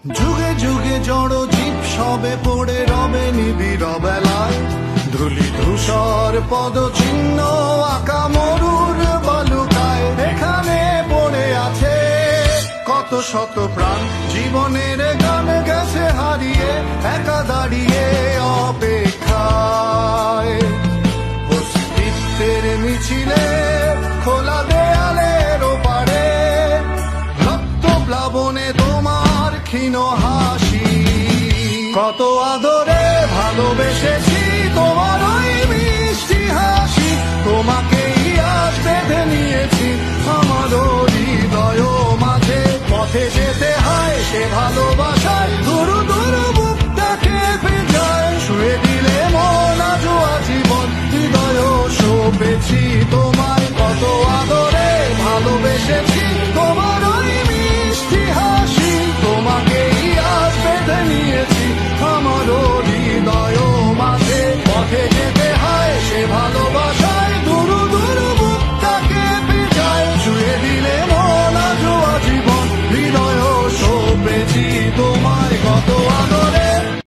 যুগে যুগে জড় জীব সবে পড়ে রবে নিবিড় বেলায়, ধুলি ধূসর পদ চিহ্ন আঁকা মরুর বালুকায়। এখানে পড়ে আছে কত শত প্রাণ, জীবনের গান গেছে হারিয়ে, একা দাঁড়িয়ে অপেক্ষায়। অস্তিত্বের মিছিলে খোলা দেয়ালের ওপারে, রক্ত প্লাবনে তোমার ক্ষীণ হাসি। কত আদরে ভালোবেসেছি তোমার ওই মিষ্টি হাসি, তোমাকেই আজ বেঁধে নিয়েছি আমার হৃদয় মাঝে। পথে যেতে হয় সে ভালোবাসায়, গুরু